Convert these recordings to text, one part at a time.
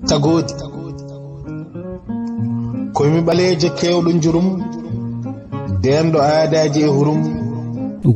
tagodi komi baleje kewɗo jurum dendo aadaji e hurum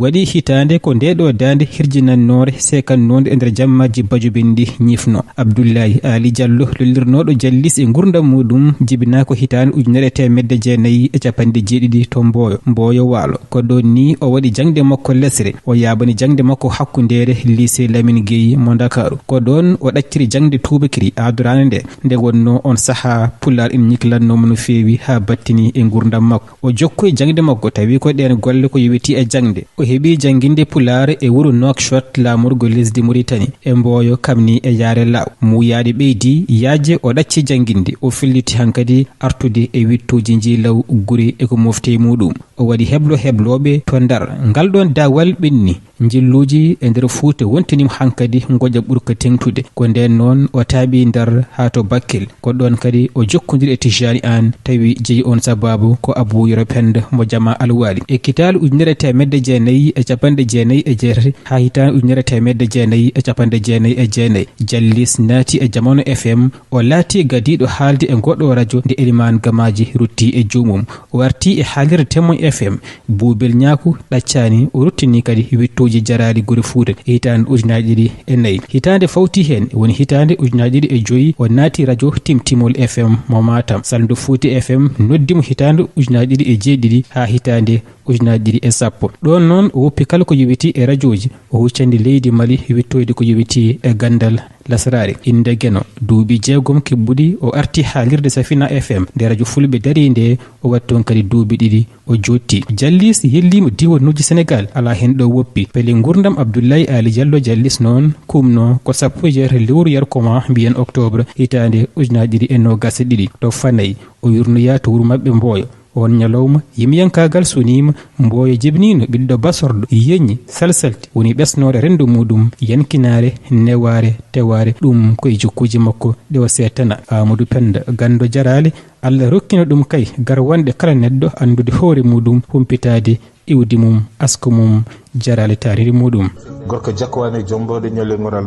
waɗi hitande ko ndeɗo dande hirjinannore sekannode e nder jammaji bajubindi ñifno Abdoulaye Ali Diallo lollirnoɗo jallis e gurdam muɗum jibina ko hitande 1990 to Mboyo Waalo ko ɗon ni o waɗi jangde makko lesre o yabani jangde makko hakkundere lycée Lamine Gueye mo Dakaru ko ɗon o ɗacciri jangde tubakiri adurande nde wonno on saaha pullar in ñiklannomo no feewi ha battini e gurdam makko o jokku e jangde makko tawi ko ɗen golle ko yowiti e jangde o heɓi janginde pulaar e wuro Nouakchott lamurgo lesdi Mauritanie e Mboyo kamni e yaare law muyaade ɓeydi yaaje o ɗacci janginde o filliti hankadi artude e wittuji jilaw guri e ko mofte muɗum o waɗi hebloɓe to Ndar ngal ɗon dawal ɓenni jilluji e nder Fuuta wontinima hankadi goƴa ɓurka tengtude ko nden noon o taaɓi Ndar ha to Bakel ko ɗon kadi o jokkodiri e Tijani An tawi jeeyi on sababu ko Abou Yero Penda mo jama alwali e kitalu 1999 ha hitande 1999 Jallis naati e Jamano FM o laati gadiɗo haalde e goɗɗo radio nde Elimane Gamaji rutti e jomum o warti e haalirde Témoin FM Boubel Ñaaku ɗaccani o ruttini kadi wittuji jarali gure Fuuta e hitande 2004 hitande fawti hen woni hitande 2005 o naati radio Timtimol FM mo Matam Saldu Fouti FM noddimo hitande 2007 ha hitande 2010 ɗon noon o woppi kala ko yowiti e radioji o huccande leydi Mali wittoyde ko yowiti e gandal lasrare inde Gueno duuɓi 6 kebbuɗi o arti haalirde Safina FM nde radio fulɓe dari nde o watti toon kadi duuɓi 2 o jotti Jallis yellima diwanuji Sénégal ala hen ɗo woppi beele gurdam Abdoulaye Ali Diallo Jallis noon kumno ko 16 lewru yarkoma mbiyen octobre hitande 2022 to Fanayi o yurnoya to wuro mabɓe Mboyo on ñalawma yimiyankagal sonima Mboyo jibnino ɓiɗɗo basorɗo yeññi salsalti woni ɓesnore rendo muɗum yankinare neware teware ɗum koye jokkuji makko ɗe o setana Amadou Penda gando jarale Allah rokkino ɗum kay gar wonde kala neɗɗo andude hoore muɗum humpitade iwdi mum asko mum jarale tariri muɗum gorko jakkowane jombode ñolle ngoral